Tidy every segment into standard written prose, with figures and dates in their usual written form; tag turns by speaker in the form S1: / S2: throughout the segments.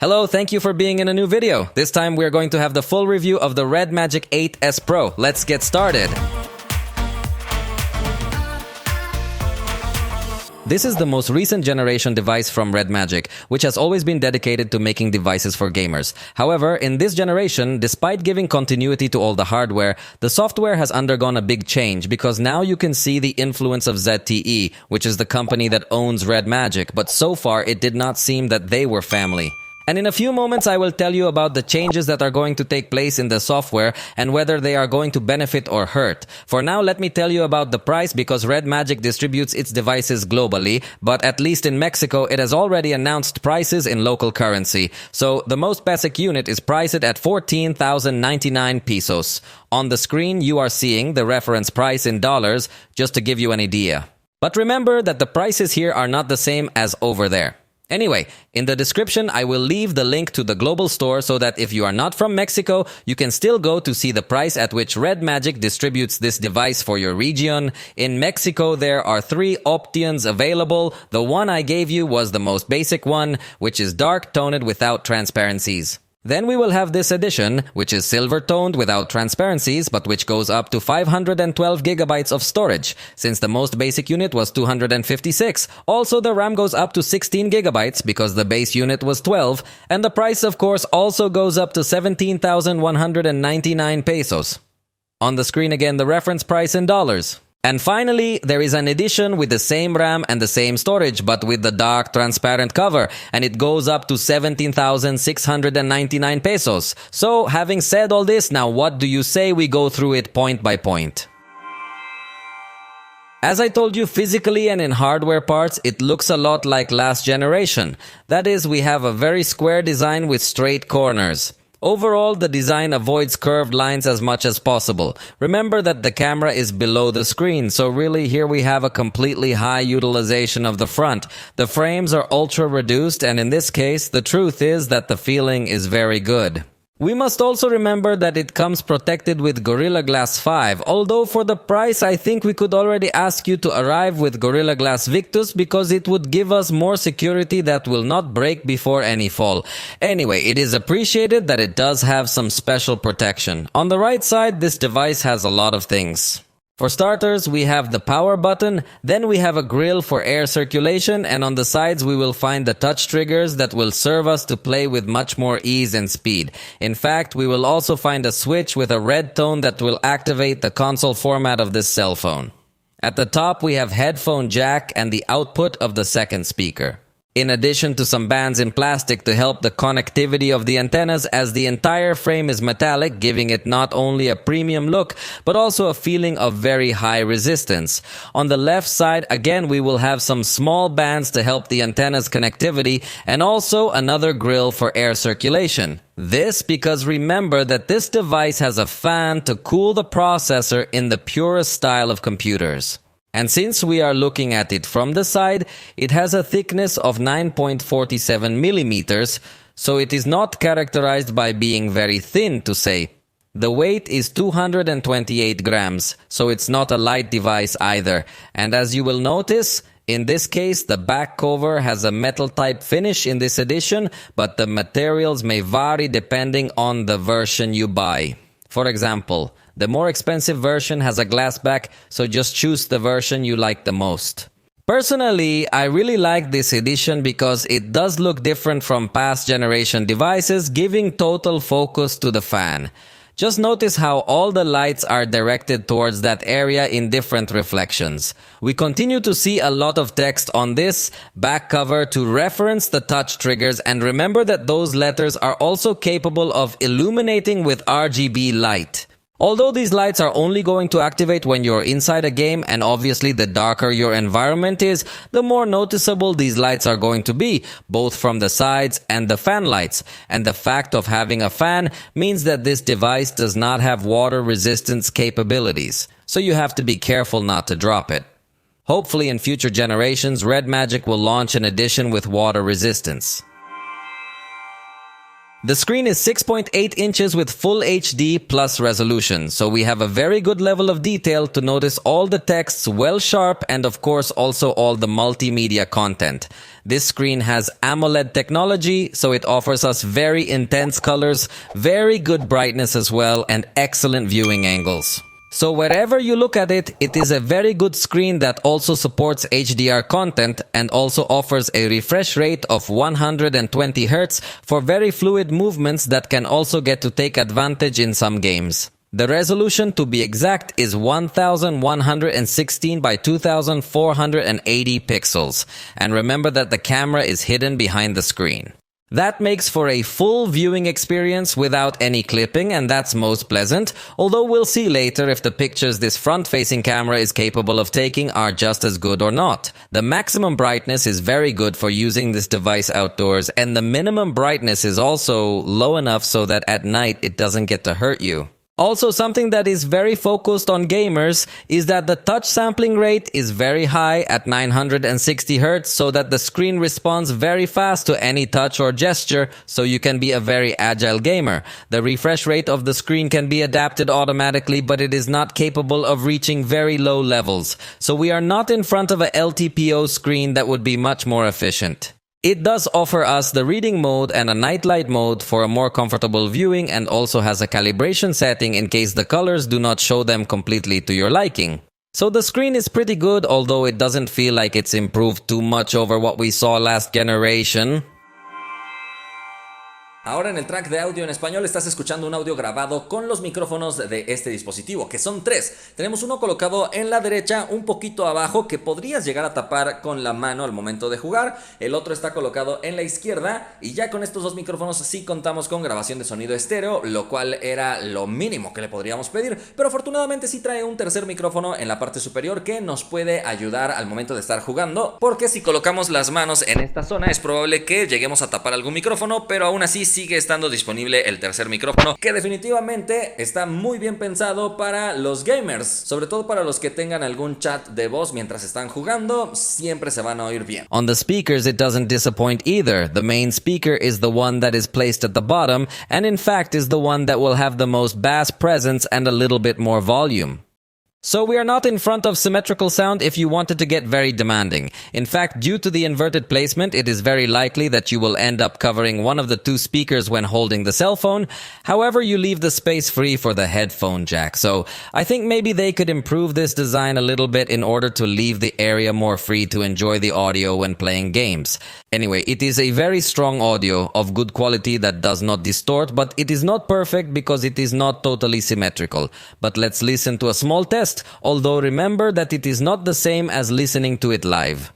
S1: Hello, thank you for being in a new video. This time we're going to have the full review of the Redmagic 8S Pro. Let's get started. This is the most recent generation device from Redmagic, which has always been dedicated to making devices for gamers. However, in this generation, despite giving continuity to all the hardware, the software has undergone a big change because now you can see the influence of ZTE, which is the company that owns Redmagic, but so far it did not seem that they were family. And in a few moments, I will tell you about the changes that are going to take place in the software and whether they are going to benefit or hurt. For now, let me tell you about the price because Redmagic distributes its devices globally, but at least in Mexico, it has already announced prices in local currency. So the most basic unit is priced at 14,099 pesos. On the screen, you are seeing the reference price in dollars, just to give you an idea. But remember that the prices here are not the same as over there. Anyway, in the description, I will leave the link to the global store so that if you are not from Mexico, you can still go to see the price at which Redmagic distributes this device for your region. In Mexico, there are 3 options available. The one I gave you was the most basic one, which is dark toned without transparencies. Then we will have this edition, which is silver-toned without transparencies, but which goes up to 512 gigabytes of storage, since the most basic unit was 256. Also, the RAM goes up to 16 gigabytes, because the base unit was 12, and the price, of course, also goes up to 17,199 pesos. On the screen again, the reference price in dollars. And finally, there is an edition with the same RAM and the same storage, but with the dark transparent cover, and it goes up to 17,699 pesos. So, having said all this, now what do you say we go through it point by point? As I told you, physically and in hardware parts, it looks a lot like last generation. That is, we have a very square design with straight corners. Overall, the design avoids curved lines as much as possible. Remember that the camera is below the screen, so really here we have a completely high utilization of the front. The frames are ultra reduced, and in this case, the truth is that the feeling is very good. We must also remember that it comes protected with Gorilla Glass 5, although for the price I think we could already ask you to arrive with Gorilla Glass Victus because it would give us more security that will not break before any fall. Anyway, it is appreciated that it does have some special protection. On the right side, this device has a lot of things. For starters, we have the power button, then we have a grill for air circulation, and on the sides we will find the touch triggers that will serve us to play with much more ease and speed. In fact, we will also find a switch with a red tone that will activate the console format of this cell phone. At the top we have headphone jack and the output of the second speaker. In addition to some bands in plastic to help the connectivity of the antennas, as the entire frame is metallic, giving it not only a premium look, but also a feeling of very high resistance. On the left side, again, we will have some small bands to help the antenna's connectivity, and also another grill for air circulation. This because remember that this device has a fan to cool the processor in the purest style of computers. And since we are looking at it from the side, it has a thickness of 9.47 millimeters, so it is not characterized by being very thin, to say. The weight is 228 grams, so it's not a light device either. And as you will notice, in this case, the back cover has a metal type finish in this edition, but the materials may vary depending on the version you buy. For example, the more expensive version has a glass back, so just choose the version you like the most. Personally, I really like this edition because it does look different from past generation devices, giving total focus to the fan. Just notice how all the lights are directed towards that area in different reflections. We continue to see a lot of text on this back cover to reference the touch triggers, and remember that those letters are also capable of illuminating with RGB light. Although these lights are only going to activate when you're inside a game, and obviously the darker your environment is, the more noticeable these lights are going to be, both from the sides and the fan lights. And the fact of having a fan means that this device does not have water resistance capabilities, so you have to be careful not to drop it. Hopefully in future generations, Redmagic will launch an edition with water resistance. The screen is 6.8 inches with full HD plus resolution, so we have a very good level of detail to notice all the texts well sharp and of course also all the multimedia content. This screen has AMOLED technology, so it offers us very intense colors, very good brightness as well, and excellent viewing angles. So wherever you look at it, it is a very good screen that also supports HDR content and also offers a refresh rate of 120 Hz for very fluid movements that can also get to take advantage in some games. The resolution, to be exact, is 1116 by 2480 pixels. And remember that the camera is hidden behind the screen. That makes for a full viewing experience without any clipping, and that's most pleasant, although we'll see later if the pictures this front-facing camera is capable of taking are just as good or not. The maximum brightness is very good for using this device outdoors, and the minimum brightness is also low enough so that at night it doesn't get to hurt you. Also, something that is very focused on gamers is that the touch sampling rate is very high at 960 Hz, so that the screen responds very fast to any touch or gesture, so you can be a very agile gamer. The refresh rate of the screen can be adapted automatically, but it is not capable of reaching very low levels. So we are not in front of a LTPO screen that would be much more efficient. It does offer us the reading mode and a nightlight mode for a more comfortable viewing, and also has a calibration setting in case the colors do not show them completely to your liking. So the screen is pretty good, although it doesn't feel like it's improved too much over what we saw last generation.
S2: Ahora en el track de audio en español estás escuchando un audio grabado con los micrófonos de este dispositivo, que son tres. Tenemos uno colocado en la derecha, un poquito abajo, que podrías llegar a tapar con la mano al momento de jugar. El otro está colocado en la izquierda, y ya con estos dos micrófonos sí contamos con grabación de sonido estéreo, lo cual era lo mínimo que le podríamos pedir, pero afortunadamente sí trae un tercer micrófono en la parte superior que nos puede ayudar al momento de estar jugando, porque si colocamos las manos en esta zona es probable que lleguemos a tapar algún micrófono, pero aún así sigue estando disponible el tercer micrófono, que definitivamente está muy bien pensado para los gamers, sobre todo para los que tengan algún chat de voz mientras están jugando. Siempre se van a oír bien.
S1: On the speakers, it doesn't disappoint either. The main speaker is the one that is placed at the bottom, and in fact is the one that will have the most bass presence and a little bit more volume. So we are not in front of symmetrical sound if you wanted to get very demanding. In fact, due to the inverted placement, it is very likely that you will end up covering one of the two speakers when holding the cell phone. However, you leave the space free for the headphone jack. So I think maybe they could improve this design a little bit in order to leave the area more free to enjoy the audio when playing games. Anyway, it is a very strong audio of good quality that does not distort, but it is not perfect because it is not totally symmetrical. But let's listen to a small test. Although remember that it is not the same as listening to it live.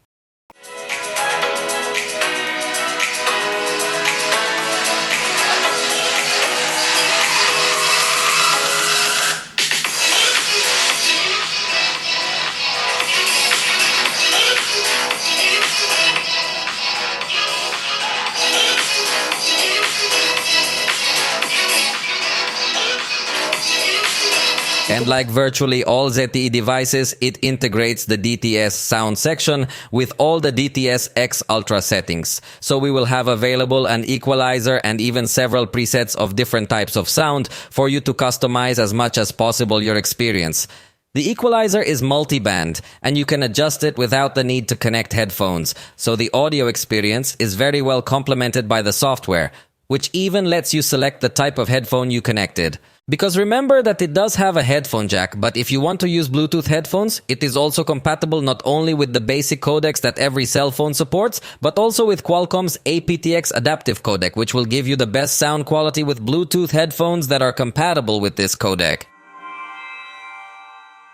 S1: And like virtually all ZTE devices, it integrates the DTS sound section with all the DTS X Ultra settings. So we will have available an equalizer and even several presets of different types of sound for you to customize as much as possible your experience. The equalizer is multi-band, and you can adjust it without the need to connect headphones, so the audio experience is very well complemented by the software, which even lets you select the type of headphone you connected. Because remember that it does have a headphone jack, but if you want to use Bluetooth headphones, it is also compatible not only with the basic codecs that every cell phone supports, but also with Qualcomm's aptX adaptive codec, which will give you the best sound quality with Bluetooth headphones that are compatible with this codec.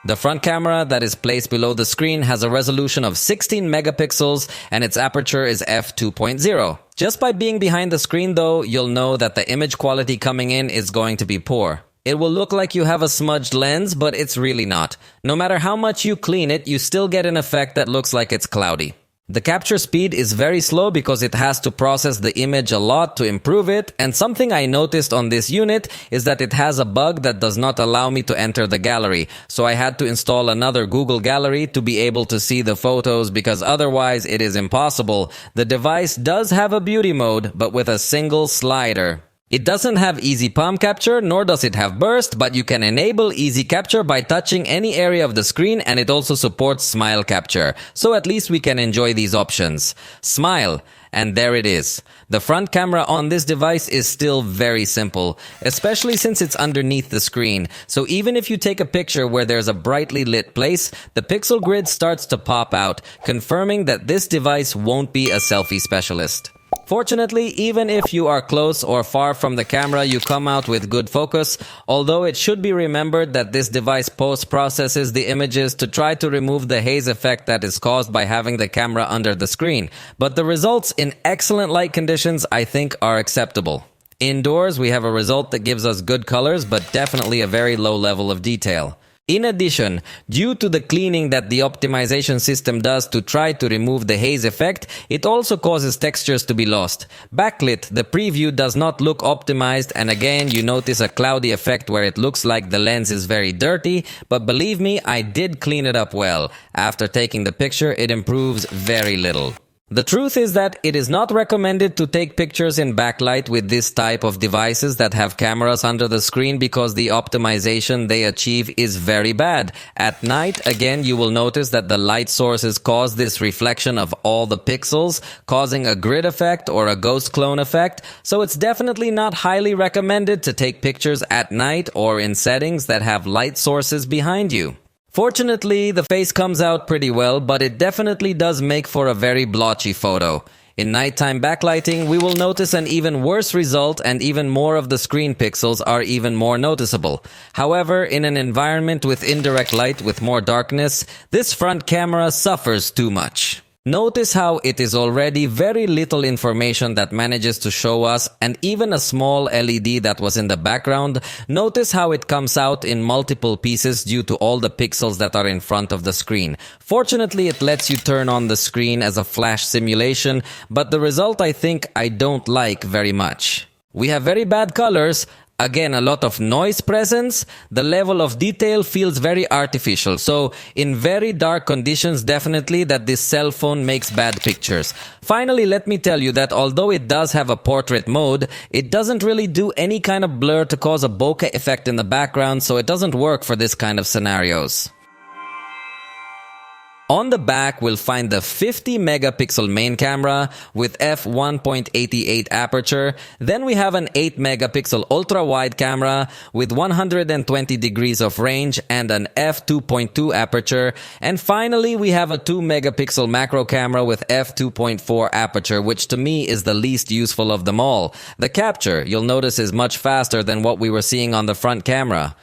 S1: The front camera that is placed below the screen has a resolution of 16 megapixels and its aperture is f2.0. Just by being behind the screen though, you'll know that the image quality coming in is going to be poor. It will look like you have a smudged lens, but it's really not. No matter how much you clean it, you still get an effect that looks like it's cloudy. The capture speed is very slow because it has to process the image a lot to improve it, and something I noticed on this unit is that it has a bug that does not allow me to enter the gallery, so I had to install another Google Gallery to be able to see the photos because otherwise it is impossible. The device does have a beauty mode, but with a single slider. It doesn't have easy palm capture, nor does it have burst, but you can enable easy capture by touching any area of the screen, and it also supports smile capture. So at least we can enjoy these options. Smile. And there it is. The front camera on this device is still very simple, especially since it's underneath the screen. So even if you take a picture where there's a brightly lit place, the pixel grid starts to pop out, confirming that this device won't be a selfie specialist. Fortunately, even if you are close or far from the camera, you come out with good focus, although it should be remembered that this device post-processes the images to try to remove the haze effect that is caused by having the camera under the screen. But the results in excellent light conditions, I think, are acceptable. Indoors, we have a result that gives us good colors, but definitely a very low level of detail. In addition, due to the cleaning that the optimization system does to try to remove the haze effect, it also causes textures to be lost. Backlit, the preview does not look optimized, and again you notice a cloudy effect where it looks like the lens is very dirty, but believe me, I did clean it up well. After taking the picture, it improves very little. The truth is that it is not recommended to take pictures in backlight with this type of devices that have cameras under the screen because the optimization they achieve is very bad. At night, again, you will notice that the light sources cause this reflection of all the pixels, causing a grid effect or a ghost clone effect, so it's definitely not highly recommended to take pictures at night or in settings that have light sources behind you. Fortunately, the face comes out pretty well, but it definitely does make for a very blotchy photo. In nighttime backlighting, we will notice an even worse result and even more of the screen pixels are even more noticeable. However, in an environment with indirect light with more darkness, this front camera suffers too much. Notice how it is already very little information that manages to show us, and even a small LED that was in the background. Notice how it comes out in multiple pieces due to all the pixels that are in front of the screen. Fortunately, it lets you turn on the screen as a flash simulation, but the result I think I don't like very much. We have very bad colors. Again, a lot of noise presence. The level of detail feels very artificial. So, in very dark conditions, definitely that this cell phone makes bad pictures. Finally, let me tell you that although it does have a portrait mode, it doesn't really do any kind of blur to cause a bokeh effect in the background, so it doesn't work for this kind of scenarios. On the back, we'll find the 50 megapixel main camera with f1.88 aperture. Then we have an 8 megapixel ultra wide camera with 120 degrees of range and an f2.2 aperture. And finally, we have a 2 megapixel macro camera with f2.4 aperture, which to me is the least useful of them all. The capture, you'll notice, is much faster than what we were seeing on the front camera.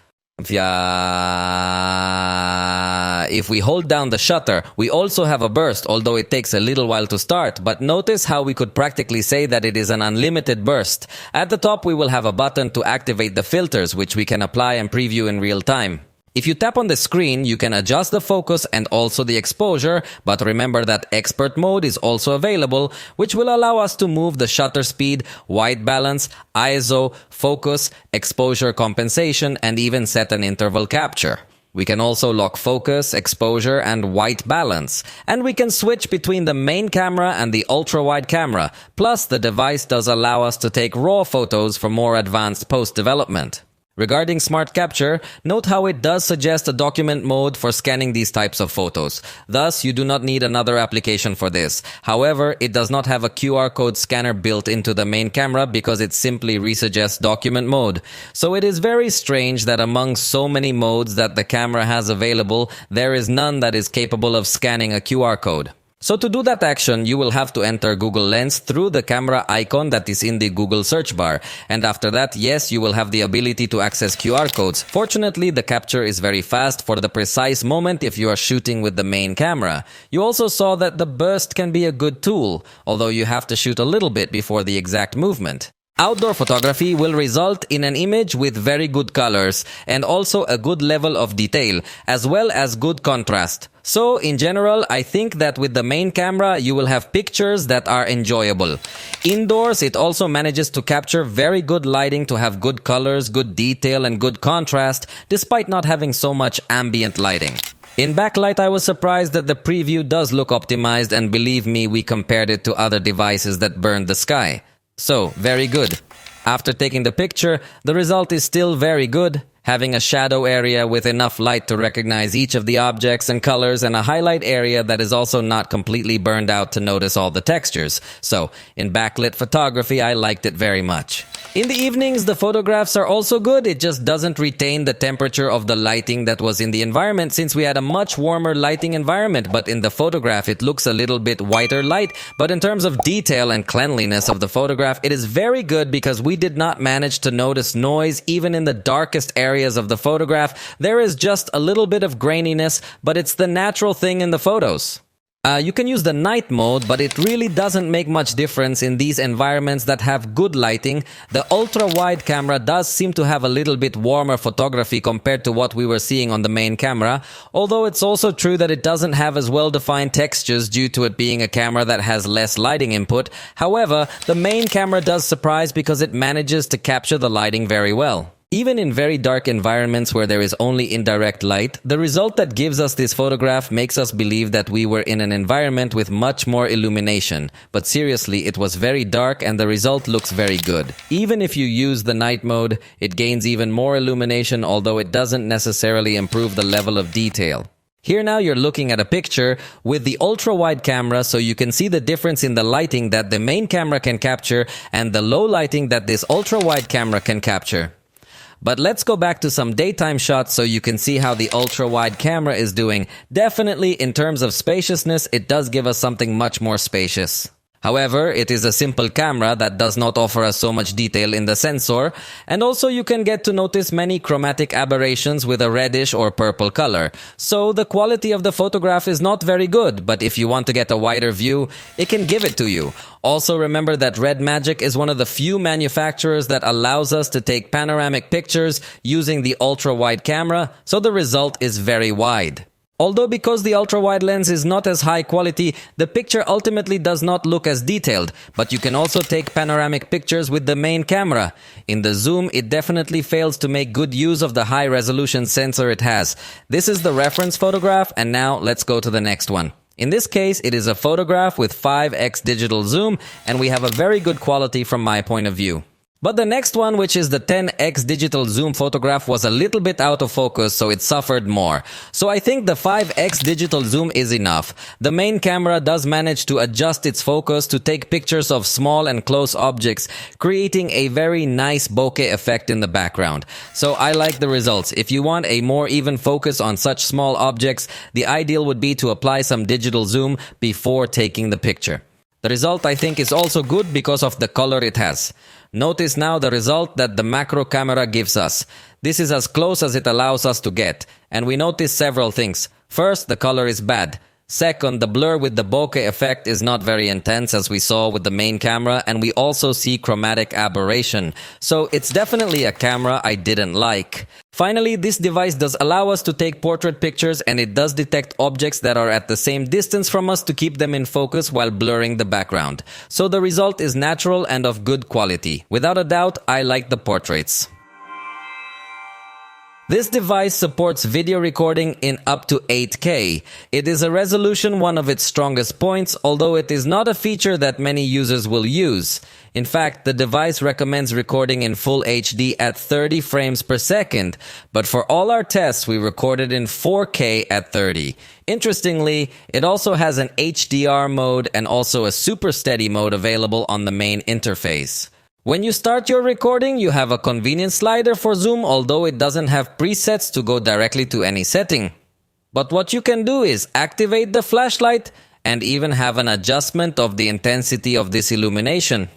S1: If we hold down the shutter, we also have a burst, although it takes a little while to start, but notice how we could practically say that it is an unlimited burst. At the top, we will have a button to activate the filters, which we can apply and preview in real time. If you tap on the screen, you can adjust the focus and also the exposure, but remember that expert mode is also available, which will allow us to move the shutter speed, white balance, ISO, focus, exposure compensation, and even set an interval capture. We can also lock focus, exposure, and white balance. And we can switch between the main camera and the ultra-wide camera. Plus, the device does allow us to take RAW photos for more advanced post-development. Regarding Smart Capture, note how it does suggest a document mode for scanning these types of photos. Thus, you do not need another application for this. However, it does not have a QR code scanner built into the main camera because it simply resuggests document mode. So it is very strange that among so many modes that the camera has available, there is none that is capable of scanning a QR code. So to do that action, you will have to enter Google Lens through the camera icon that is in the Google search bar. And after that, yes, you will have the ability to access QR codes. Fortunately, the capture is very fast for the precise moment if you are shooting with the main camera. You also saw that the burst can be a good tool, although you have to shoot a little bit before the exact movement. Outdoor photography will result in an image with very good colors and also a good level of detail, as well as good contrast. So, in general, I think that with the main camera, you will have pictures that are enjoyable. Indoors, it also manages to capture very good lighting to have good colors, good detail, and good contrast, despite not having so much ambient lighting. In backlight, I was surprised that the preview does look optimized, and believe me, we compared it to other devices that burned the sky. So, very good. After taking the picture, the result is still very good, having a shadow area with enough light to recognize each of the objects and colors, and a highlight area that is also not completely burned out to notice all the textures. So, in backlit photography, I liked it very much. In the evenings, the photographs are also good. It just doesn't retain the temperature of the lighting that was in the environment, since we had a much warmer lighting environment, but in the photograph it looks a little bit whiter light. But in terms of detail and cleanliness of the photograph, it is very good because we did not manage to notice noise even in the darkest areas of the photograph. There is just a little bit of graininess, but it's the natural thing in the photos. You can use the night mode, but it really doesn't make much difference in these environments that have good lighting. The ultra-wide camera does seem to have a little bit warmer photography compared to what we were seeing on the main camera, although it's also true that it doesn't have as well-defined textures due to it being a camera that has less lighting input. However, the main camera does surprise because it manages to capture the lighting very well. Even in very dark environments where there is only indirect light, the result that gives us this photograph makes us believe that we were in an environment with much more illumination. But seriously, it was very dark and the result looks very good. Even if you use the night mode, it gains even more illumination, although it doesn't necessarily improve the level of detail. Here now you're looking at a picture with the ultra-wide camera, so you can see the difference in the lighting that the main camera can capture and the low lighting that this ultra-wide camera can capture. But let's go back to some daytime shots so you can see how the ultra-wide camera is doing. Definitely, in terms of spaciousness, it does give us something much more spacious. However, it is a simple camera that does not offer us so much detail in the sensor, and also you can get to notice many chromatic aberrations with a reddish or purple color. So the quality of the photograph is not very good, but if you want to get a wider view, it can give it to you. Also remember that Redmagic is one of the few manufacturers that allows us to take panoramic pictures using the ultra-wide camera, so the result is very wide. Although because the ultra-wide lens is not as high quality, the picture ultimately does not look as detailed, but you can also take panoramic pictures with the main camera. In the zoom, it definitely fails to make good use of the high-resolution sensor it has. This is the reference photograph, and now let's go to the next one. In this case, it is a photograph with 5x digital zoom, and we have a very good quality from my point of view. But the next one, which is the 10x digital zoom photograph, was a little bit out of focus, so it suffered more. So I think the 5x digital zoom is enough. The main camera does manage to adjust its focus to take pictures of small and close objects, creating a very nice bokeh effect in the background. So I like the results. If you want a more even focus on such small objects, the ideal would be to apply some digital zoom before taking the picture. The result, I think, is also good because of the color it has. Notice now the result that the macro camera gives us. This is as close as it allows us to get, and we notice several things. First, the color is bad. Second, the blur with the bokeh effect is not very intense as we saw with the main camera, and we also see chromatic aberration. So it's definitely a camera I didn't like. Finally, this device does allow us to take portrait pictures, and it does detect objects that are at the same distance from us to keep them in focus while blurring the background. So the result is natural and of good quality. Without a doubt, I like the portraits. This device supports video recording in up to 8K. It is a resolution one of its strongest points, although it is not a feature that many users will use. In fact, the device recommends recording in full HD at 30 frames per second, but for all our tests we recorded in 4K at 30. Interestingly, it also has an HDR mode and also a super steady mode available on the main interface. When you start your recording, you have a convenient slider for zoom, although it doesn't have presets to go directly to any setting. But what you can do is activate the flashlight and even have an adjustment of the intensity of this illumination.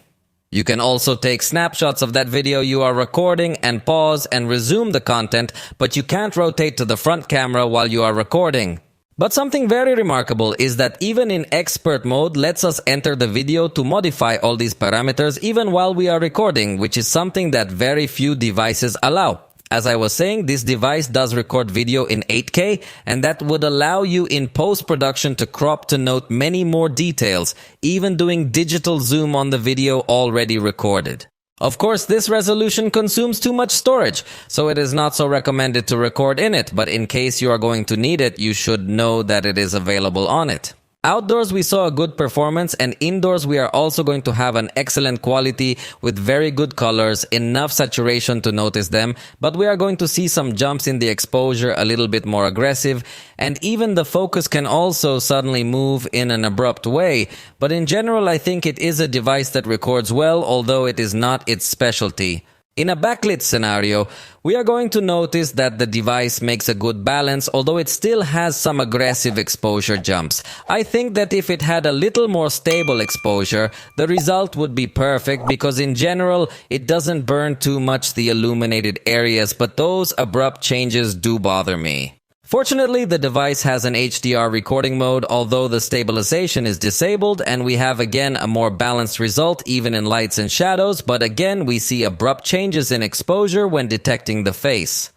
S1: You can also take snapshots of that video you are recording and pause and resume the content, but you can't rotate to the front camera while you are recording. But something very remarkable is that even in expert mode lets us enter the video to modify all these parameters even while we are recording, which is something that very few devices allow. As I was saying, this device does record video in 8K, and that would allow you in post-production to crop to note many more details, even doing digital zoom on the video already recorded. Of course, this resolution consumes too much storage, so it is not so recommended to record in it, but in case you are going to need it, you should know that it is available on it. Outdoors we saw a good performance, and indoors we are also going to have an excellent quality with very good colors, enough saturation to notice them, but we are going to see some jumps in the exposure, a little bit more aggressive, and even the focus can also suddenly move in an abrupt way. But in general, I think it is a device that records well, although it is not its specialty. In a backlit scenario, we are going to notice that the device makes a good balance, although it still has some aggressive exposure jumps. I think that if it had a little more stable exposure, the result would be perfect because in general, it doesn't burn too much the illuminated areas, but those abrupt changes do bother me. Fortunately, the device has an HDR recording mode, although the stabilization is disabled, and we have again a more balanced result even in lights and shadows, but again we see abrupt changes in exposure when detecting the face.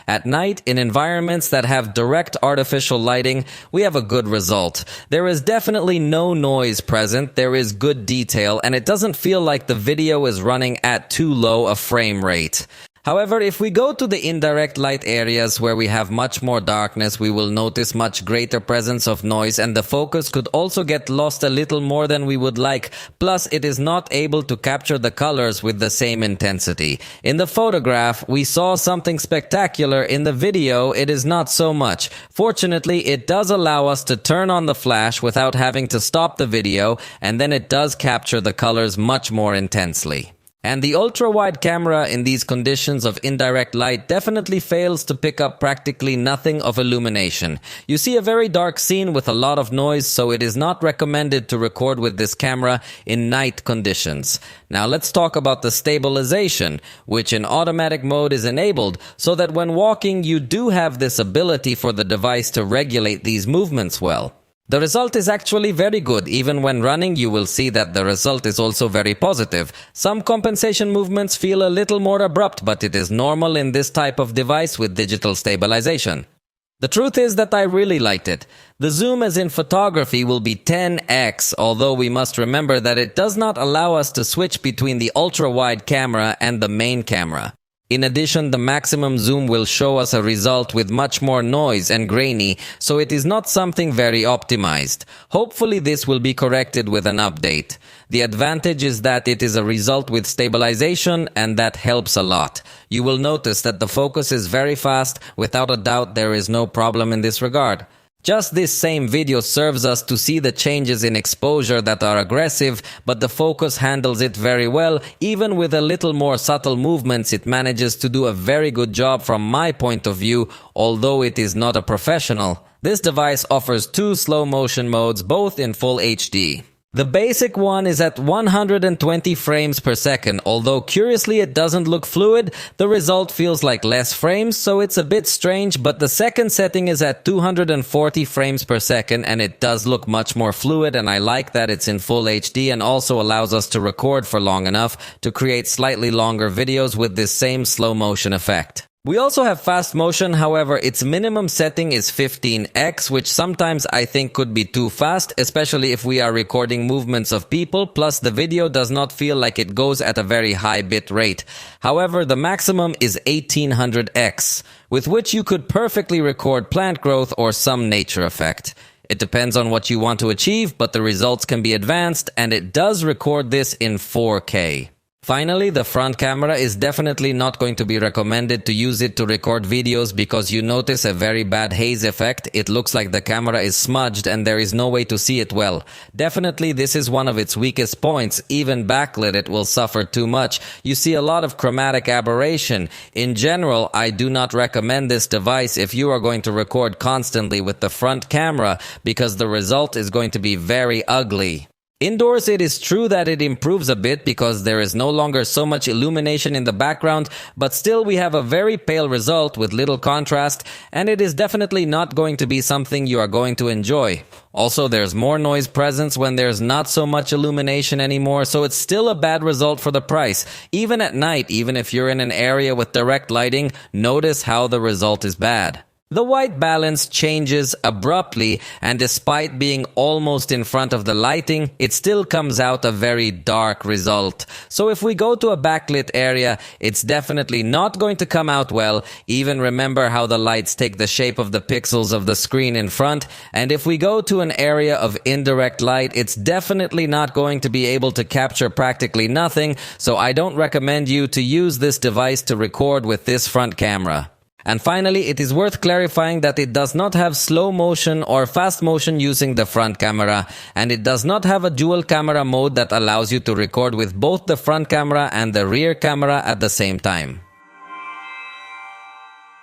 S1: At night, in environments that have direct artificial lighting, we have a good result. There is definitely no noise present, there is good detail, and it doesn't feel like the video is running at too low a frame rate. However, if we go to the indirect light areas where we have much more darkness, we will notice much greater presence of noise, and the focus could also get lost a little more than we would like. Plus, it is not able to capture the colors with the same intensity. In the photograph, we saw something spectacular. In the video, it is not so much. Fortunately, it does allow us to turn on the flash without having to stop the video, and then it does capture the colors much more intensely. And the ultra-wide camera in these conditions of indirect light definitely fails to pick up practically nothing of illumination. You see a very dark scene with a lot of noise, so it is not recommended to record with this camera in night conditions. Now let's talk about the stabilization, which in automatic mode is enabled, so that when walking you do have this ability for the device to regulate these movements well. The result is actually very good. Even when running, you will see that the result is also very positive. Some compensation movements feel a little more abrupt, but it is normal in this type of device with digital stabilization. The truth is that I really liked it. The zoom as in photography will be 10x, although we must remember that it does not allow us to switch between the ultra-wide camera and the main camera. In addition, the maximum zoom will show us a result with much more noise and grainy, so it is not something very optimized. Hopefully this will be corrected with an update. The advantage is that it is a result with stabilization, and that helps a lot. You will notice that the focus is very fast. Without a doubt, there is no problem in this regard. Just this same video serves us to see the changes in exposure that are aggressive, but the focus handles it very well. Even with a little more subtle movements, it manages to do a very good job from my point of view, although it is not a professional. This device offers 2 slow motion modes, both in full HD. The basic one is at 120 frames per second. Although curiously it doesn't look fluid, the result feels like less frames, so it's a bit strange, but the second setting is at 240 frames per second and it does look much more fluid, and I like that it's in full HD and also allows us to record for long enough to create slightly longer videos with this same slow motion effect. We also have fast motion, however its minimum setting is 15x, which sometimes I think could be too fast, especially if we are recording movements of people, plus the video does not feel like it goes at a very high bit rate. However, the maximum is 1800x, with which you could perfectly record plant growth or some nature effect. It depends on what you want to achieve, but the results can be advanced, and it does record this in 4K. Finally, the front camera is definitely not going to be recommended to use it to record videos because you notice a very bad haze effect. It looks like the camera is smudged and there is no way to see it well. Definitely this is one of its weakest points. Even backlit it will suffer too much. You see a lot of chromatic aberration. In general, I do not recommend this device if you are going to record constantly with the front camera because the result is going to be very ugly. Indoors, it is true that it improves a bit because there is no longer so much illumination in the background, but still we have a very pale result with little contrast, and it is definitely not going to be something you are going to enjoy. Also, there's more noise presence when there's not so much illumination anymore, so it's still a bad result for the price. Even at night, even if you're in an area with direct lighting, notice how the result is bad. The white balance changes abruptly, and despite being almost in front of the lighting, it still comes out a very dark result. So if we go to a backlit area, it's definitely not going to come out well. Even remember how the lights take the shape of the pixels of the screen in front. And if we go to an area of indirect light, it's definitely not going to be able to capture practically nothing. So I don't recommend you to use this device to record with this front camera. And finally, it is worth clarifying that it does not have slow motion or fast motion using the front camera, and it does not have a dual camera mode that allows you to record with both the front camera and the rear camera at the same time.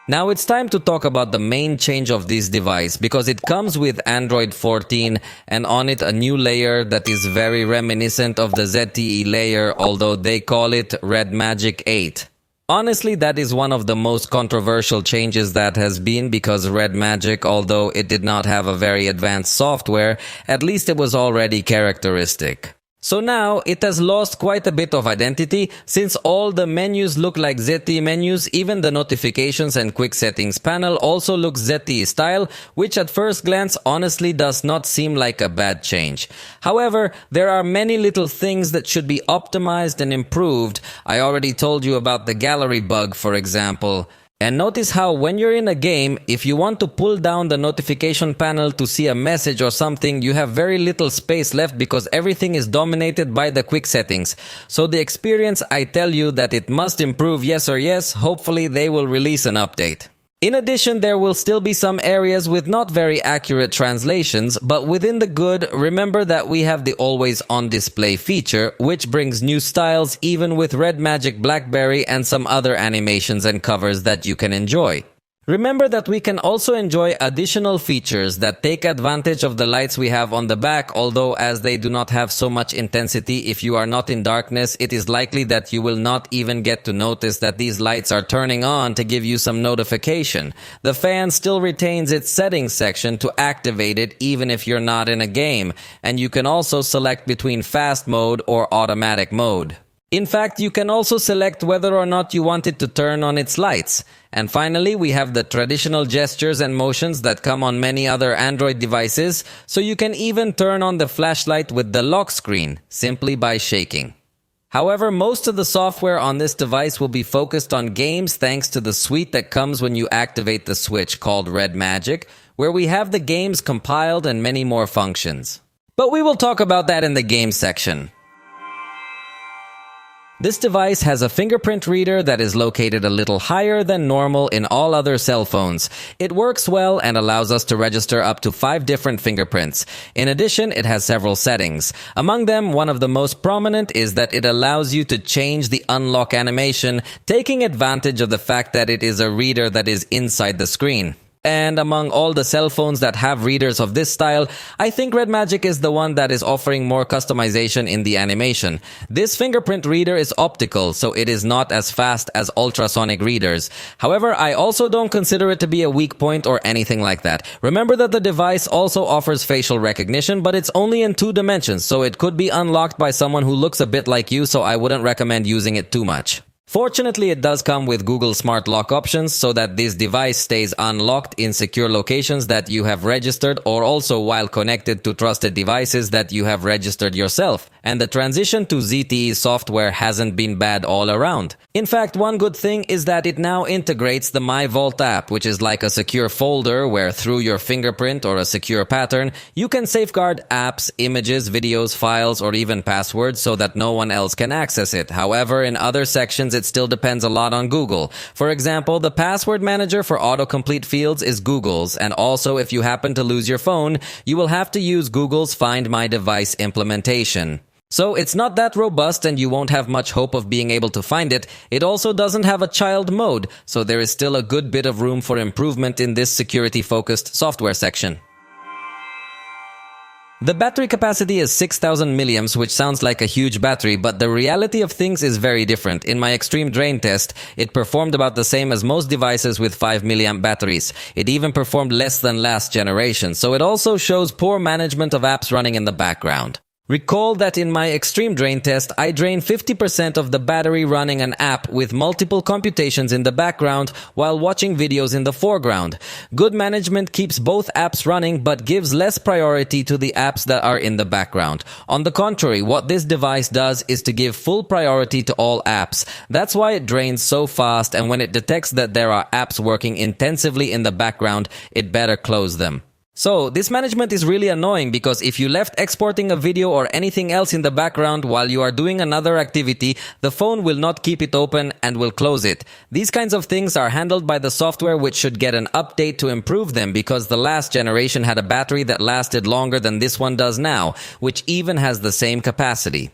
S1: Now it's time to talk about the main change of this device, because it comes with Android 14 and on it a new layer that is very reminiscent of the ZTE layer, although they call it Redmagic 8. Honestly, that is one of the most controversial changes that has been, because Redmagic, although it did not have a very advanced software, at least it was already characteristic. So now, it has lost quite a bit of identity, since all the menus look like ZTE menus. Even the notifications and quick settings panel also looks ZTE style, which at first glance honestly does not seem like a bad change. However, there are many little things that should be optimized and improved. I already told you about the gallery bug, for example. And notice how when you're in a game, if you want to pull down the notification panel to see a message or something, you have very little space left because everything is dominated by the quick settings. So the experience, I tell you that it must improve, yes or yes. Hopefully they will release an update. In addition, there will still be some areas with not very accurate translations, but within the good, remember that we have the always on display feature, which brings new styles even with Redmagic BlackBerry and some other animations and covers that you can enjoy. Remember that we can also enjoy additional features that take advantage of the lights we have on the back, although as they do not have so much intensity, if you are not in darkness, it is likely that you will not even get to notice that these lights are turning on to give you some notification. The fan still retains its settings section to activate it even if you're not in a game, and you can also select between fast mode or automatic mode. In fact, you can also select whether or not you want it to turn on its lights. And finally, we have the traditional gestures and motions that come on many other Android devices, so you can even turn on the flashlight with the lock screen, simply by shaking. However, most of the software on this device will be focused on games thanks to the suite that comes when you activate the switch called Redmagic, where we have the games compiled and many more functions. But we will talk about that in the games section. This device has a fingerprint reader that is located a little higher than normal in all other cell phones. It works well and allows us to register up to 5 different fingerprints. In addition, it has several settings. Among them, one of the most prominent is that it allows you to change the unlock animation, taking advantage of the fact that it is a reader that is inside the screen. And among all the cell phones that have readers of this style, I think Redmagic is the one that is offering more customization in the animation. This fingerprint reader is optical, so it is not as fast as ultrasonic readers. However, I also don't consider it to be a weak point or anything like that. Remember that the device also offers facial recognition, but it's only in 2 dimensions, so it could be unlocked by someone who looks a bit like you, so I wouldn't recommend using it too much. Fortunately, it does come with Google Smart Lock options so that this device stays unlocked in secure locations that you have registered, or also while connected to trusted devices that you have registered yourself. And the transition to ZTE software hasn't been bad all around. In fact, one good thing is that it now integrates the My Vault app, which is like a secure folder where through your fingerprint or a secure pattern, you can safeguard apps, images, videos, files, or even passwords so that no one else can access it. However, in other sections, it still depends a lot on Google. For example, the password manager for autocomplete fields is Google's, and also if you happen to lose your phone, you will have to use Google's Find My Device implementation. So it's not that robust and you won't have much hope of being able to find it. It also doesn't have a child mode, so there is still a good bit of room for improvement in this security-focused software section. The battery capacity is 6000 milliamps, which sounds like a huge battery, but the reality of things is very different. In my extreme drain test, it performed about the same as most devices with 5 milliamp batteries. It even performed less than last generation, so it also shows poor management of apps running in the background. Recall that in my extreme drain test, I drained 50% of the battery running an app with multiple computations in the background while watching videos in the foreground. Good management keeps both apps running but gives less priority to the apps that are in the background. On the contrary, what this device does is to give full priority to all apps. That's why it drains so fast, and when it detects that there are apps working intensively in the background, it better close them. So, this management is really annoying because if you left exporting a video or anything else in the background while you are doing another activity, the phone will not keep it open and will close it. These kinds of things are handled by the software, which should get an update to improve them, because the last generation had a battery that lasted longer than this one does now, which even has the same capacity.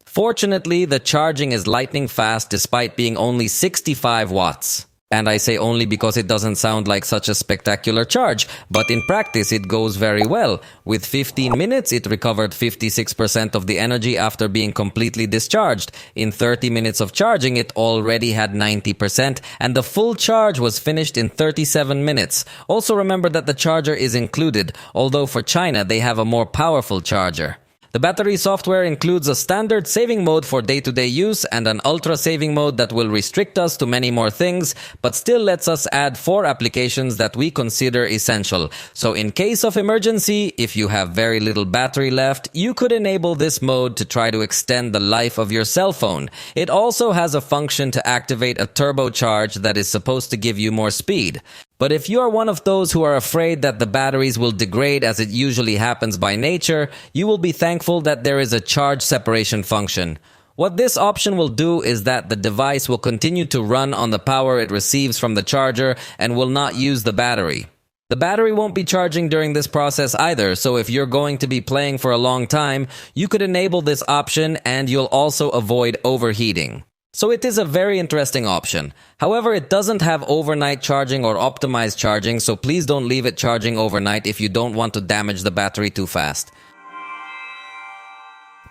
S1: Fortunately, the charging is lightning fast despite being only 65 watts. And I say only because it doesn't sound like such a spectacular charge, but in practice it goes very well. With 15 minutes, it recovered 56% of the energy after being completely discharged. In 30 minutes of charging, it already had 90%, and the full charge was finished in 37 minutes. Also remember that the charger is included, although for China they have a more powerful charger. The battery software includes a standard saving mode for day-to-day use and an ultra saving mode that will restrict us to many more things, but still lets us add 4 applications that we consider essential. So in case of emergency, if you have very little battery left, you could enable this mode to try to extend the life of your cell phone. It also has a function to activate a turbocharge that is supposed to give you more speed. But if you are one of those who are afraid that the batteries will degrade as it usually happens by nature, you will be thankful that there is a charge separation function. What this option will do is that the device will continue to run on the power it receives from the charger and will not use the battery. The battery won't be charging during this process either, so if you're going to be playing for a long time, you could enable this option and you'll also avoid overheating. So it is a very interesting option. However, it doesn't have overnight charging or optimized charging, so please don't leave it charging overnight if you don't want to damage the battery too fast.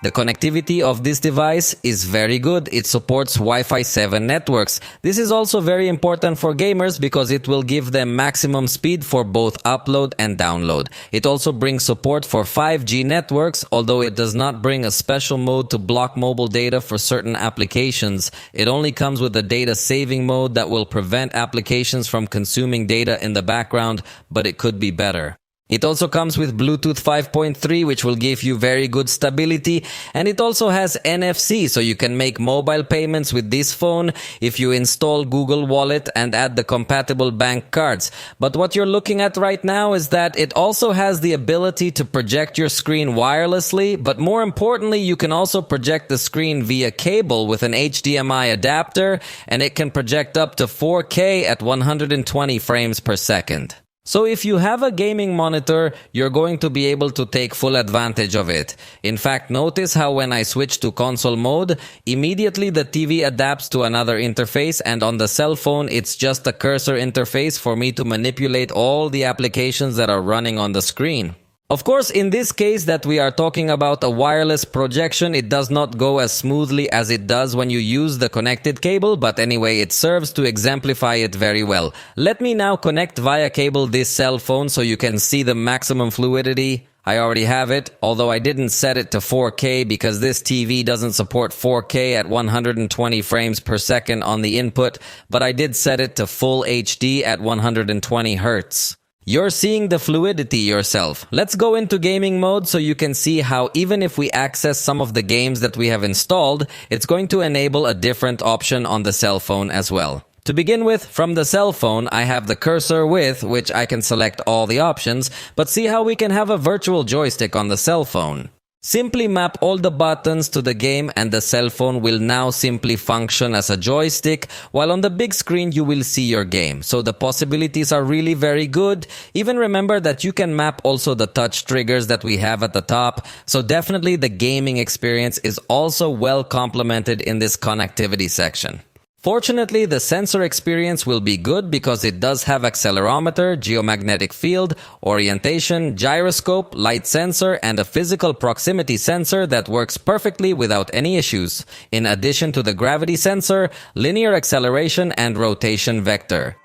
S1: The connectivity of this device is very good. It supports Wi-Fi 7 networks. This is also very important for gamers because it will give them maximum speed for both upload and download. It also brings support for 5G networks, although it does not bring a special mode to block mobile data for certain applications. It only comes with a data saving mode that will prevent applications from consuming data in the background, but it could be better. It also comes with Bluetooth 5.3, which will give you very good stability, and it also has NFC, so you can make mobile payments with this phone if you install Google Wallet and add the compatible bank cards. But what you're looking at right now is that it also has the ability to project your screen wirelessly, but more importantly, you can also project the screen via cable with an HDMI adapter, and it can project up to 4K at 120 frames per second. So if you have a gaming monitor, you're going to be able to take full advantage of it. In fact, notice how when I switch to console mode, immediately the TV adapts to another interface, and on the cell phone, it's just a cursor interface for me to manipulate all the applications that are running on the screen. Of course, in this case that we are talking about a wireless projection, it does not go as smoothly as it does when you use the connected cable, but anyway, it serves to exemplify it very well. Let me now connect via cable this cell phone so you can see the maximum fluidity. I already have it, although I didn't set it to 4K because this TV doesn't support 4K at 120 frames per second on the input, but I did set it to full HD at 120 Hz. You're seeing the fluidity yourself. Let's go into gaming mode so you can see how even if we access some of the games that we have installed, it's going to enable a different option on the cell phone as well. To begin with, from the cell phone, I have the cursor with which I can select all the options, but see how we can have a virtual joystick on the cell phone. Simply map all the buttons to the game and the cell phone will now simply function as a joystick, while on the big screen you will see your game. So the possibilities are really very good. Even remember that you can map also the touch triggers that we have at the top. So definitely the gaming experience is also well complemented in this connectivity section. Fortunately, the sensor experience will be good because it does have accelerometer, geomagnetic field, orientation, gyroscope, light sensor, and a physical proximity sensor that works perfectly without any issues, in addition to the gravity sensor, linear acceleration, and rotation vector.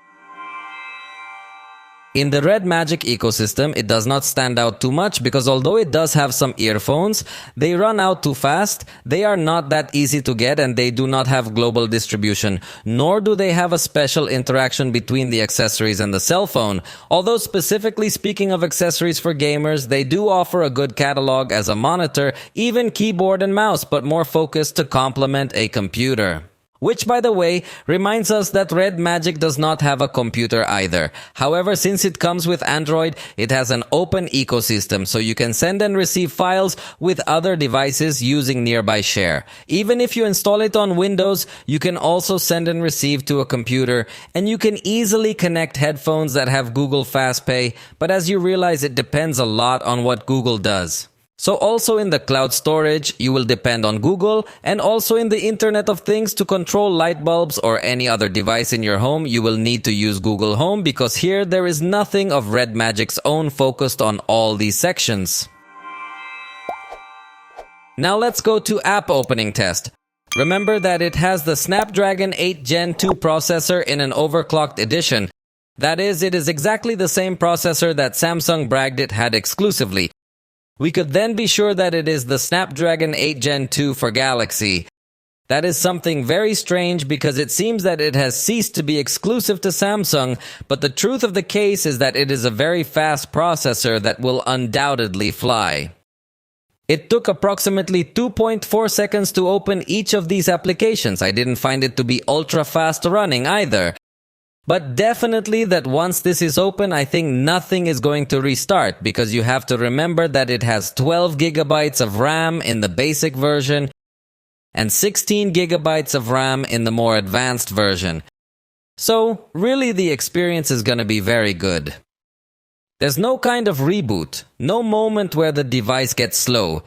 S1: In the Redmagic ecosystem, it does not stand out too much because although it does have some earphones, they run out too fast, they are not that easy to get, and they do not have global distribution, nor do they have a special interaction between the accessories and the cell phone. Although specifically speaking of accessories for gamers, they do offer a good catalog as a monitor, even keyboard and mouse, but more focused to complement a computer. Which, by the way, reminds us that Redmagic does not have a computer either. However, since it comes with Android, it has an open ecosystem, so you can send and receive files with other devices using Nearby Share. Even if you install it on Windows, you can also send and receive to a computer, and you can easily connect headphones that have Google FastPay, but as you realize, it depends a lot on what Google does. So also in the cloud storage, you will depend on Google, and also in the Internet of Things to control light bulbs or any other device in your home, you will need to use Google Home because here there is nothing of Redmagic's own focused on all these sections. Now let's go to app opening test. Remember that it has the Snapdragon 8 Gen 2 processor in an overclocked edition. That is, it is exactly the same processor that Samsung bragged it had exclusively. We could then be sure that it is the Snapdragon 8 Gen 2 for Galaxy. That is something very strange because it seems that it has ceased to be exclusive to Samsung, but the truth of the case is that it is a very fast processor that will undoubtedly fly. It took approximately 2.4 seconds to open each of these applications. I didn't find it to be ultra fast running either. But definitely that once this is open, I think nothing is going to restart because you have to remember that it has 12 gigabytes of RAM in the basic version and 16 gigabytes of RAM in the more advanced version. So really the experience is going to be very good. There's no kind of reboot, no moment where the device gets slow,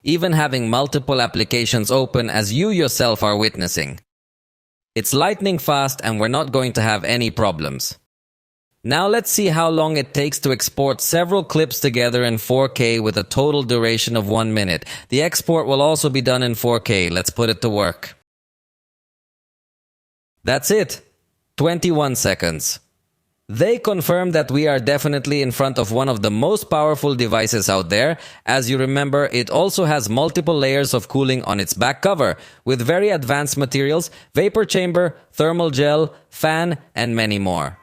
S1: even having multiple applications open as you yourself are witnessing. It's lightning fast and we're not going to have any problems. Now let's see how long it takes to export several clips together in 4K with a total duration of 1 minute. The export will also be done in 4K. Let's put it to work. That's it. 21 seconds. They confirm that we are definitely in front of one of the most powerful devices out there. As you remember, it also has multiple layers of cooling on its back cover, with very advanced materials, vapor chamber, thermal gel, fan, and many more.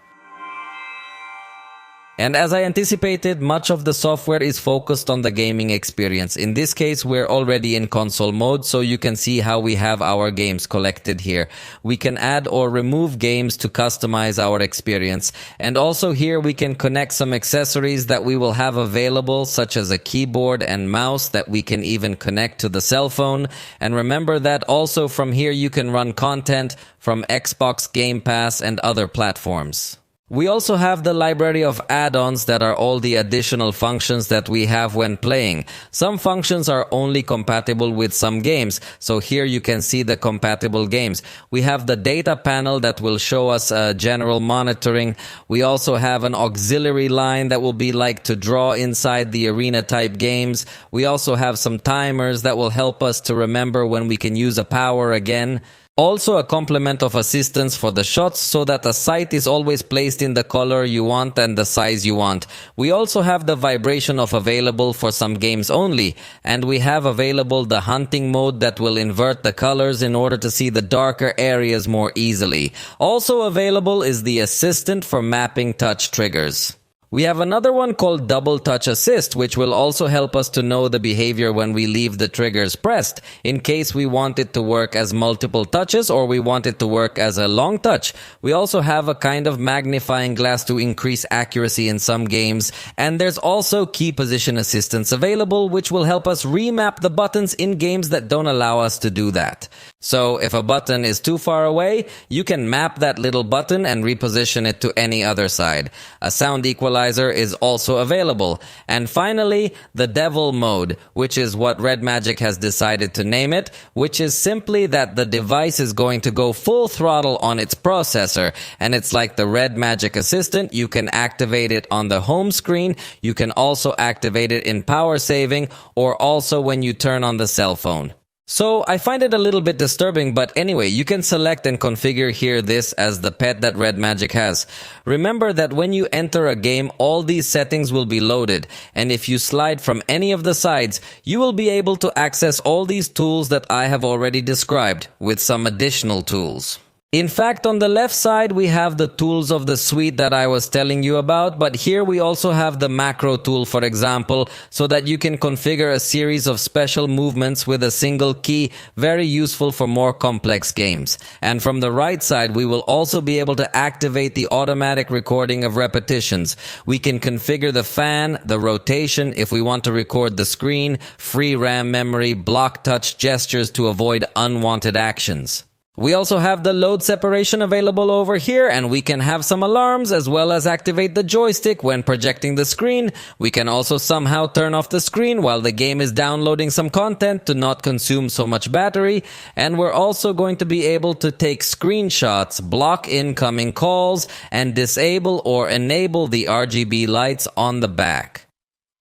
S1: And as I anticipated, much of the software is focused on the gaming experience. In this case, we're already in console mode, so you can see how we have our games collected here. We can add or remove games to customize our experience. And also here we can connect some accessories that we will have available, such as a keyboard and mouse that we can even connect to the cell phone. And remember that also from here you can run content from Xbox Game Pass and other platforms. We also have the library of add-ons that are all the additional functions that we have when playing. Some functions are only compatible with some games, so here you can see the compatible games. We have the data panel that will show us general monitoring. We also have an auxiliary line that will be like to draw inside the arena type games. We also have some timers that will help us to remember when we can use a power again. Also a complement of assistance for the shots so that the sight is always placed in the color you want and the size you want. We also have the vibration of available for some games only, and we have available the hunting mode that will invert the colors in order to see the darker areas more easily. Also available is the assistant for mapping touch triggers. We have another one called Double Touch Assist, which will also help us to know the behavior when we leave the triggers pressed, in case we want it to work as multiple touches or we want it to work as a long touch. We also have a kind of magnifying glass to increase accuracy in some games, and there's also key position assistance available, which will help us remap the buttons in games that don't allow us to do that. So if a button is too far away, you can map that little button and reposition it to any other side. A sound equalizer is also available. And finally, the Devil mode, which is what Redmagic has decided to name it, which is simply that the device is going to go full throttle on its processor. And it's like the Redmagic assistant. You can activate it on the home screen. You can also activate it in power saving or also when you turn on the cell phone. So I find it a little bit disturbing, but anyway, you can select and configure here this as the pet that Redmagic has. Remember that when you enter a game, all these settings will be loaded, and if you slide from any of the sides, you will be able to access all these tools that I have already described, with some additional tools. In fact, on the left side, we have the tools of the suite that I was telling you about, but here we also have the macro tool, for example, so that you can configure a series of special movements with a single key, very useful for more complex games. And from the right side, we will also be able to activate the automatic recording of repetitions. We can configure the fan, the rotation, if we want to record the screen, free RAM memory, block touch gestures to avoid unwanted actions. We also have the load separation available over here, and we can have some alarms as well as activate the joystick when projecting the screen. We can also somehow turn off the screen while the game is downloading some content to not consume so much battery. And we're also going to be able to take screenshots, block incoming calls, and disable or enable the RGB lights on the back.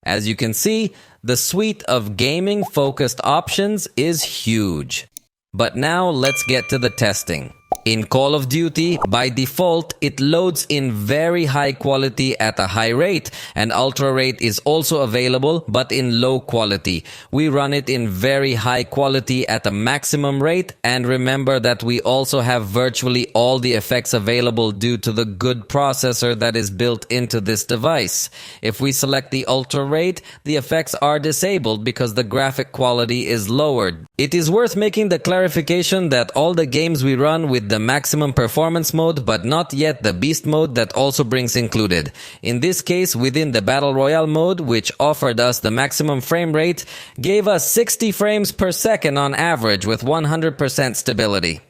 S1: As you can see, the suite of gaming-focused options is huge. But now let's get to the testing. In Call of Duty, by default, it loads in very high quality at a high rate, and ultra rate is also available, but in low quality. We run it in very high quality at a maximum rate, and remember that we also have virtually all the effects available due to the good processor that is built into this device. If we select the ultra rate, the effects are disabled because the graphic quality is lowered. It is worth making the clarification that all the games we run with the maximum performance mode, but not yet the beast mode that also brings included. In this case, within the Battle Royale mode, which offered us the maximum frame rate, gave us 60 frames per second on average with 100% stability.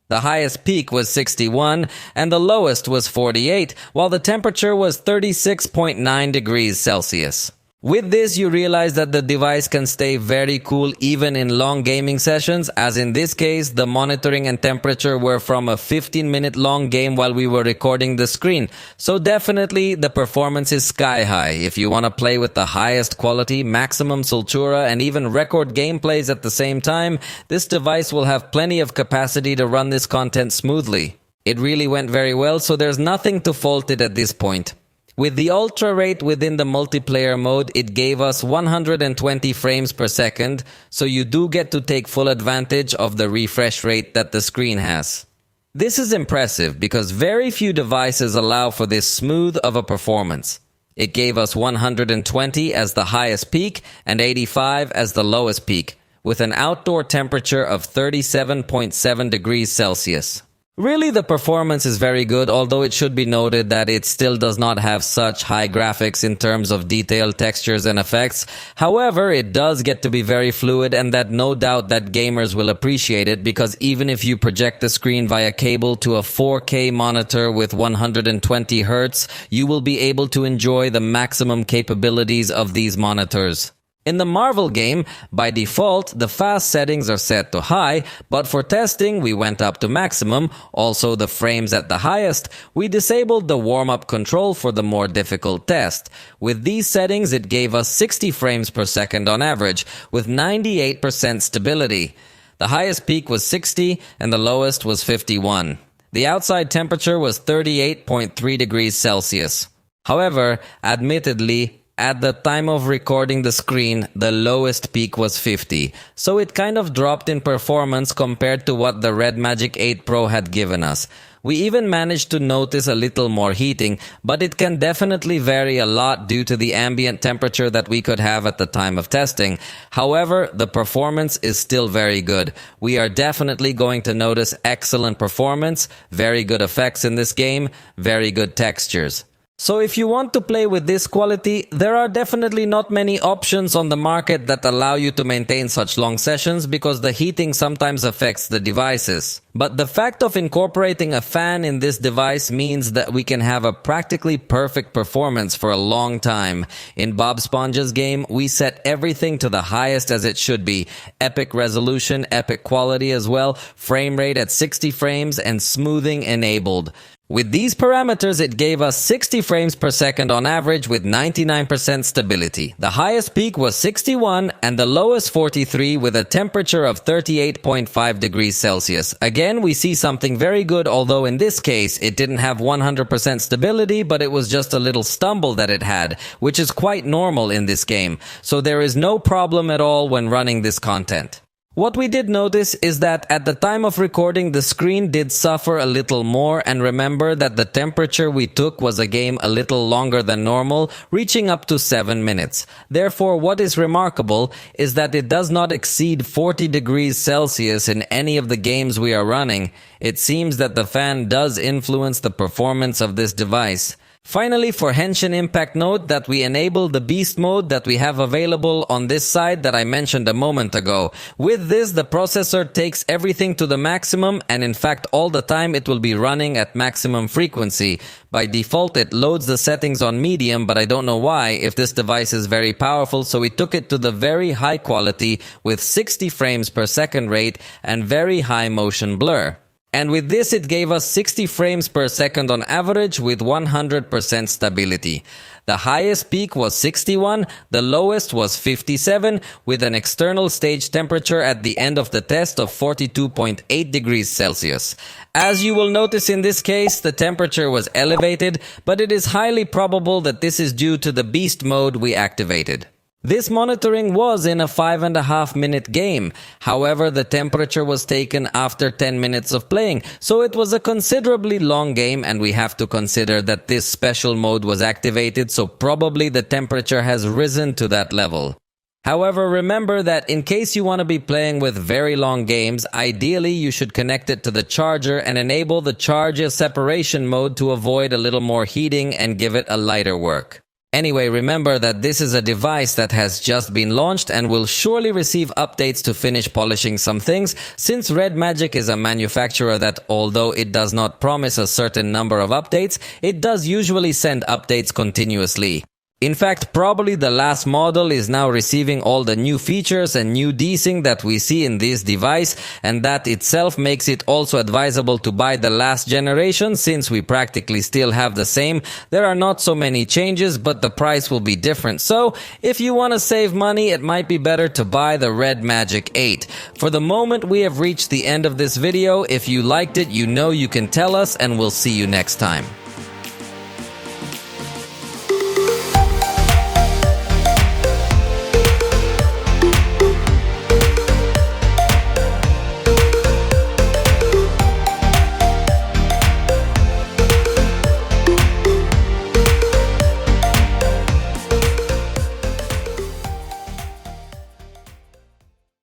S1: The highest peak was 61 and the lowest was 48, while the temperature was 36.9 degrees Celsius. With this, you realize that the device can stay very cool even in long gaming sessions, as in this case, the monitoring and temperature were from a 15-minute long game while we were recording the screen. So definitely, the performance is sky high. If you want to play with the highest quality, maximum Sultura, and even record gameplays at the same time, this device will have plenty of capacity to run this content smoothly. It really went very well, so there's nothing to fault it at this point. With the ultra rate within the multiplayer mode, it gave us 120 frames per second, so you do get to take full advantage of the refresh rate that the screen has. This is impressive because very few devices allow for this smooth of a performance. It gave us 120 as the highest peak and 85 as the lowest peak, with an outdoor temperature of 37.7 degrees Celsius. Really, the performance is very good, although it should be noted that it still does not have such high graphics in terms of detailed textures and effects. However, it does get to be very fluid, and that no doubt that gamers will appreciate it, because even if you project the screen via cable to a 4K monitor with 120 Hz, you will be able to enjoy the maximum capabilities of these monitors. In the Marvel game, by default, the fast settings are set to high, but for testing, we went up to maximum, also the frames at the highest. We disabled the warm-up control for the more difficult test. With these settings, it gave us 60 frames per second on average, with 98% stability. The highest peak was 60, and the lowest was 51. The outside temperature was 38.3 degrees Celsius. However, admittedly, at the time of recording the screen, the lowest peak was 50, so it kind of dropped in performance compared to what the Redmagic 8 Pro had given us. We even managed to notice a little more heating, but it can definitely vary a lot due to the ambient temperature that we could have at the time of testing. However, the performance is still very good. We are definitely going to notice excellent performance, very good effects in this game, very good textures. So if you want to play with this quality, there are definitely not many options on the market that allow you to maintain such long sessions because the heating sometimes affects the devices. But the fact of incorporating a fan in this device means that we can have a practically perfect performance for a long time. In Bob Sponge's game, we set everything to the highest as it should be. Epic resolution, epic quality as well, frame rate at 60 frames, and smoothing enabled. With these parameters, it gave us 60 frames per second on average with 99% stability. The highest peak was 61 and the lowest 43 with a temperature of 38.5 degrees Celsius. Again, we see something very good, although in this case, it didn't have 100% stability, but it was just a little stumble that it had, which is quite normal in this game. So there is no problem at all when running this content. What we did notice is that at the time of recording, the screen did suffer a little more, and remember that the temperature we took was a game a little longer than normal, reaching up to 7 minutes. Therefore, what is remarkable is that it does not exceed 40 degrees Celsius in any of the games we are running. It seems that the fan does influence the performance of this device. Finally, for Henshin Impact, note that we enable the Beast mode that we have available on this side that I mentioned a moment ago. With this, the processor takes everything to the maximum, and in fact all the time it will be running at maximum frequency. By default it loads the settings on medium, but I don't know why if this device is very powerful, so we took it to the very high quality with 60 frames per second rate and very high motion blur. And with this, it gave us 60 frames per second on average with 100% stability. The highest peak was 61, the lowest was 57, with an external stage temperature at the end of the test of 42.8 degrees Celsius. As you will notice in this case, the temperature was elevated, but it is highly probable that this is due to the Beast mode we activated. This monitoring was in a 5.5 minute game. However, the temperature was taken after 10 minutes of playing, so it was a considerably long game, and we have to consider that this special mode was activated, so probably the temperature has risen to that level. However, remember that in case you want to be playing with very long games, ideally you should connect it to the charger and enable the charge separation mode to avoid a little more heating and give it a lighter work. Anyway, remember that this is a device that has just been launched and will surely receive updates to finish polishing some things, since Redmagic is a manufacturer that, although it does not promise a certain number of updates, it does usually send updates continuously. In fact, probably the last model is now receiving all the new features and new desync that we see in this device, and that itself makes it also advisable to buy the last generation, since we practically still have the same. There are not so many changes, but the price will be different. So, if you want to save money, it might be better to buy the Redmagic 8. For the moment, we have reached the end of this video. If you liked it, you know you can tell us, and we'll see you next time.